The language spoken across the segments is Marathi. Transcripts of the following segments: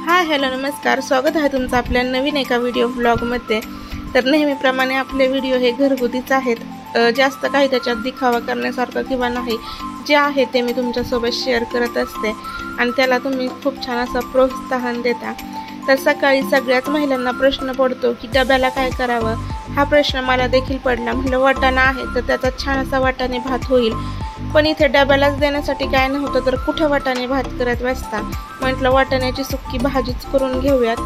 हाय हॅलो नमस्कार, स्वागत आहे तुमचं आपल्या नवीन एका व्हिडिओ ब्लॉगमध्ये। तर नेहमीप्रमाणे आपले व्हिडिओ हे घरगुतीच आहेत, जास्त काही त्याच्यात दिखावा करण्यासारखं किंवा नाही, जे आहे ते मी तुमच्यासोबत शेअर करत असते आणि त्याला तुम्ही खूप छान असं प्रोत्साहन देता। तर सकाळी सगळ्याच महिलांना प्रश्न पडतो की डब्याला काय करावं। हा प्रश्न मला देखील पडला। म्हटलं वाटाणा आहे तर त्याचा छान असा वाटाणे भात होईल, पण इथे डब्यालाच देण्यासाठी काय नव्हतं तर कुठे वाटाणे भात करत बसता। म्हटलं वाटाण्याची सुक्की भाजीच करून घेऊयात।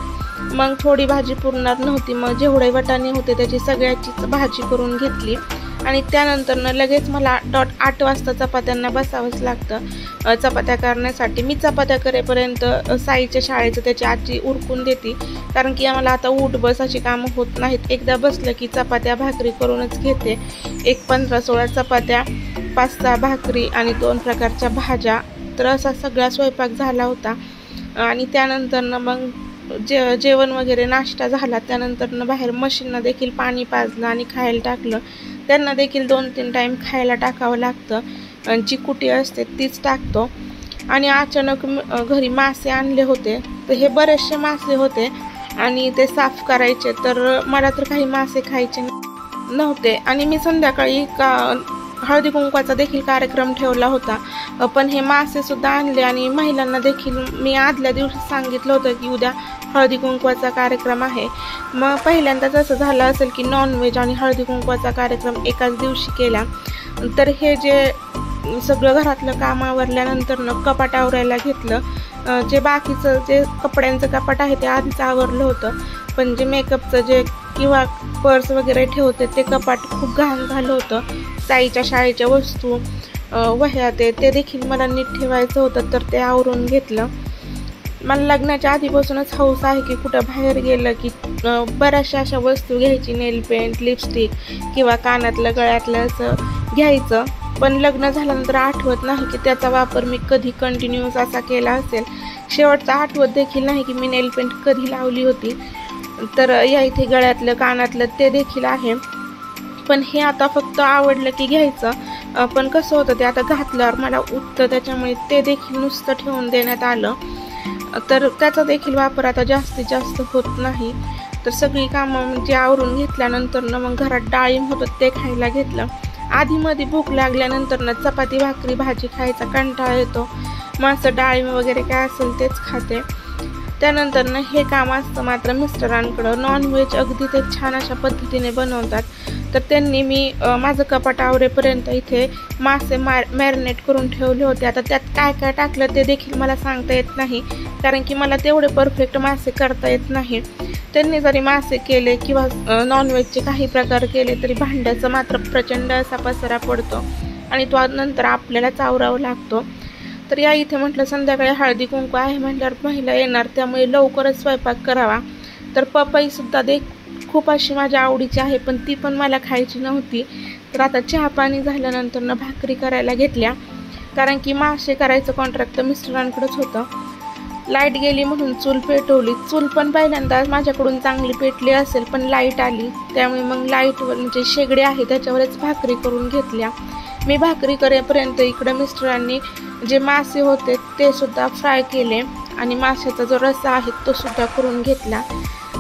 मग थोडी भाजी पुरणार नव्हती, मग जेवढे वाटाणे होते त्याची सगळ्याचीच भाजी करून घेतली आणि त्यानंतर लगेच मला 8 वाजता चपात्यांना बसावंच लागतं चपात्या करण्यासाठी। मी चपात्या करेपर्यंत साईच्या शाळेचं त्याची आजी उरकून देते, कारण की आम्हाला आता उठ बस अशी कामं होत नाहीत। एकदा बसलं की चपात्या भाकरी करूनच घेते। 15-16 चपात्या, 5-6 भाकरी आणि 2 प्रकारच्या भाज्या। तर असा सगळा स्वयंपाक झाला होता आणि त्यानंतर मग जेवण वगैरे नाश्ता झाला। त्यानंतर बाहेर मशीनला देखील पाणी पाजलं आणि खायला टाकलं। त्यांना देखील 2-3 टाईम खायला टाकावं लागतं, जी कुटी असते तीच टाकतो। आणि अचानक घरी मासे आणले होते, तर हे बरेचसे मासे होते आणि ते साफ करायचे। तर मला तर काही मासे खायचे नव्हते आणि मी संध्याकाळी हळदी कुंकवाचा देखील कार्यक्रम ठेवला होता, पण हे मासे सुद्धा आणले आणि महिलांना देखील मी आदल्या दिवशी सांगितलं होतं की उद्या हळदी कुंकवाचा कार्यक्रम आहे। मग पहिल्यांदाच असं झालं असेल की नॉनव्हेज आणि हळदी कुंकवाचा कार्यक्रम एकाच दिवशी केला। तर हे जे सगळं घरातलं काम आवरल्यानंतर कपाट आवरायला घेतलं। जे बाकीचं जे कपड्यांचं कपाट आहे ते आधीच आवरलं होतं, पण जे मेकअपचं जे किंवा पर्स वगैरे ठेवते ते कपाट खूप घाण झालं होतं। साईच्या शाळेच्या वस्तू, वह्या ते देखील मला नीट ठेवायचं होतं, तर ते आवरून घेतलं। मला लग्नाच्या आधीपासूनच हौस आहे की कुठं बाहेर गेलं की बऱ्याचशा अशा वस्तू घ्यायची, नेल पेंट, लिपस्टिक किंवा कानातलं गळ्यातलं असं घ्यायचं, पण लग्न झाल्यानंतर आठवत नाही की त्याचा वापर मी कधी कंटिन्यूस असा केला असेल। शेवटचा आठवत देखील नाही की मी नेल पेंट कधी लावली होती। तर या इथे गळ्यातलं कानातलं ते देखील आहे, पण हे आता फक्त आवडलं की घ्यायचं। पण कसं होतं ते आता घातल्यावर मला उठतं, त्याच्यामुळे ते देखील नुसतं ठेवून देण्यात आलं। तर त्याचा देखील वापर आता जास्तीत जास्त होत नाही। तर सगळी कामं म्हणजे आवरून घेतल्यानंतर मग घरात डाळिंब होतं ते खायला घेतलं। आधीमध्ये भूक लागल्यानंतर चपाती भाकरी भाजी खायचा कंटाळा येतो, मग असं डाळिंब वगैरे काय असेल तेच खाते। त्यानंतर हे काम असतं मात्र मिस्टरांकडं। नॉनव्हेज अगदी ते छान अशा पद्धतीने बनवतात, तर त्यांनी मी माझं कपाट आवरेपर्यंत इथे मासे मॅरिनेट करून ठेवले होते। आता त्यात काय काय टाकलं ते देखील मला सांगता येत नाही, कारण की मला तेवढे परफेक्ट मासे करता येत नाही। त्यांनी जरी मासे केले किंवा नॉनव्हेजचे काही प्रकार केले तरी भांड्याचा मात्र प्रचंड असा पसारा पडतो आणि तो नंतर आपल्यालाच आवरावा लागतो। तर या इथे म्हटलं संध्याकाळी हळदी कुंकू आहे म्हटल्यावर महिला येणार, त्यामुळे लवकरच स्वयंपाक करावा। तर पपई सुद्धा खूप अशी माझ्या आवडीची आहे, पण ती पण मला खायची नव्हती। तर आता चहा पाणी झाल्यानंतर भाकरी करायला घेतल्या, कारण की मासे करायचं कॉन्ट्रॅक्ट तर मिस्टरांकडेच होतं। लाईट गेली म्हणून चूल पेटवली। चूल पण पहिल्यांदा माझ्याकडून चांगली पेटली असेल, पण लाईट आली, त्यामुळे मग लाईटवर म्हणजे शेगडी आहे त्याच्यावरच भाकरी करून घेतल्या। मी भाकरी करेपर्यंत इकडं मिस्टरांनी जे मासे होते ते सुद्धा फ्राय केले आणि माशाचा जो रस्सा आहे तो सुद्धा करून घेतला।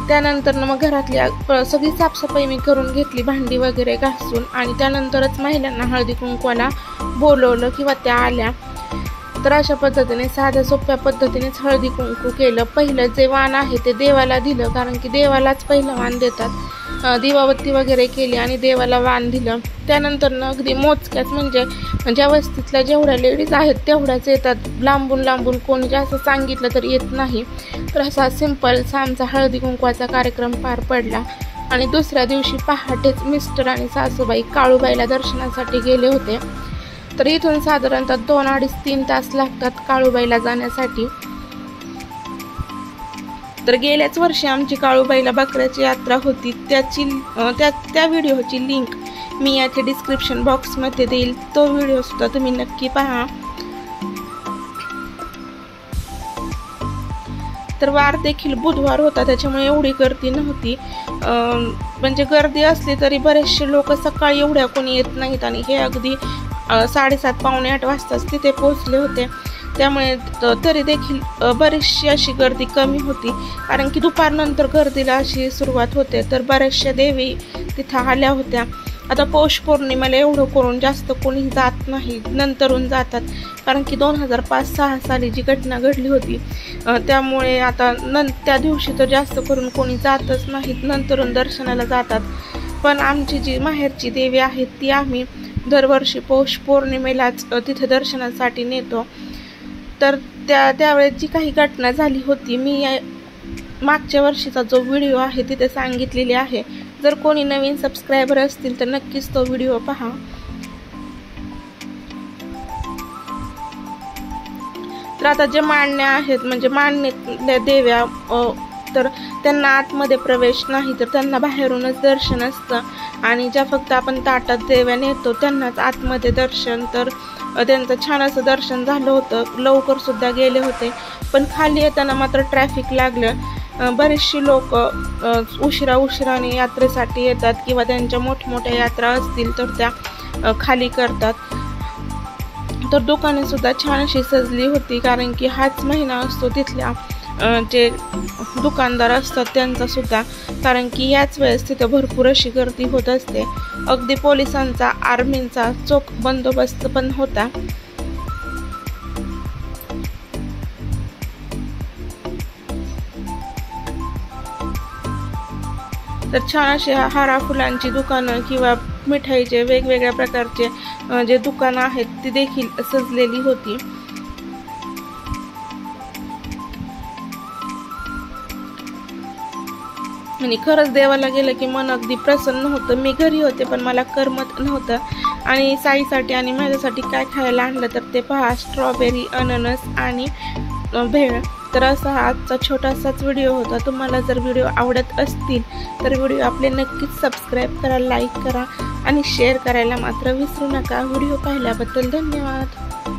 त्यानंतर मग घरातली सगळी साफसफाई मी करून घेतली, भांडी वगैरे घासून, आणि त्यानंतरच महिलांना हळदी कुंकवाला बोलवलं किंवा त्या आल्या। तर अशा पद्धतीने साध्या सोप्या पद्धतीनेच हळदी कुंकू केलं। पहिलं जे वाण आहे ते देवाला दिलं, कारण की देवालाच पहिलं वाण देतात। दिवाबत्ती वगैरे केली आणि देवाला वाण दिलं। त्यानंतर अगदी मोजक्याच म्हणजे ज्या वस्तीतल्या जेवढ्या लेडीज आहेत तेवढ्याच येतात, लांबून लांबून कोणी जास्त सांगितलं तर येत नाही। तर असा सिंपलसा आमचा हळदी कुंकवाचा कार्यक्रम पार पडला आणि दुसऱ्या दिवशी पहाटेच मिस्टर आणि सासूबाई काळूबाईला दर्शनासाठी गेले होते। तर इथून साधारणतः 2, 2.5-3 तास लागतात काळूबाईला जाण्यासाठी। तर गेल्याच वर्षी आमची काळूबाईला बकऱ्याची यात्रा होती, त्या व्हिडिओची लिंक मी याच्या डिस्क्रिप्शन बॉक्समध्ये देईल, तो व्हिडिओ सुद्धा तुम्ही नक्की पहा। तर वार देखील बुधवार होता, त्याच्यामुळे एवढी गर्दी नव्हती। म्हणजे गर्दी असली तरी बरेचसे लोक सकाळी एवढ्या कोणी येत नाहीत आणि हे अगदी 7:30-8 वाजताच तिथे पोहोचले होते। त्यामुळे तरी देखील बरीचशी अशी गर्दी कमी होती, कारण की दुपारनंतर गर्दीला अशी सुरुवात होते. तर बऱ्याचशा देवी तिथं आल्या होत्या. आता पौष पौर्णिमेला एवढं करून जास्त कोणी जात नाही, नंतरून जातात, कारण की 2005-06 साली जी घटना घडली होती त्यामुळे आता त्या दिवशी तर जास्त करून कोणी जातच नाहीत, नंतरून दर्शनाला जातात. पण आमची जी माहेरची देवी आहेत ती आम्ही दरवर्षी पौष पौर्णिमेलाच तिथे दर्शनासाठी नेतो. तर त्यावेळेस जी काही घटना झाली होती मी मागच्या वर्षीचा जो व्हिडिओ आहे तिथे सांगितलेली आहे. जर कोणी नवीन सबस्क्रायबर असतील तर नक्कीच तो व्हिडिओ पहा. तर आता जे मांडण्या आहेत म्हणजे मांडणीतल्या देव्या तर त्यांना आतमध्ये प्रवेश नाही, तर त्यांना बाहेरूनच दर्शन असतं. आणि ज्या फक्त आपण ताटात देव्या नेतो त्यांनाच आतमध्ये दर्शन. तर त्यांचं छान असं दर्शन झालं होतं, लवकर सुद्धा गेले होते. पण खाली येताना मात्र ट्रॅफिक लागलं. बरेचशी लोक उशिराने यात्रेसाठी येतात किंवा त्यांच्या मोठमोठ्या यात्रा असतील तर त्या खाली करतात. तर दुकाने सुद्धा छान अशी सजली होती, कारण की हाच महिना असतो तिथल्या जे दुकानदार असतात त्यांचा सुद्धा, कारण की याच वेळेस तिथं भरपूर अशी गर्दी होत असते. अगदी पोलिसांचा आर्मींचा चोख बंदोबस्त पण होता. तर छान अशी हारा फुलांची दुकानं किंवा मिठाईचे वेगवेगळ्या प्रकारचे जे दुकानं आहेत ती देखील सजलेली होती. आणि खरंच देवाला गेलं की मन अगदी प्रसन्न होतं. मी घरी होते पण मला करमत नव्हतं. आणि साईसाठी आणि माझ्यासाठी काय खायला आणलं तर ते पहा, स्ट्रॉबेरी, अननस आणि भेळ. तर असा हा आजचा छोटासाच व्हिडिओ होता. तुम्हाला जर व्हिडिओ आवडत असतील तर व्हिडिओ आपले नक्कीच सबस्क्राईब करा, लाईक करा आणि शेअर करायला मात्र विसरू नका. व्हिडिओ पाहिल्याबद्दल धन्यवाद.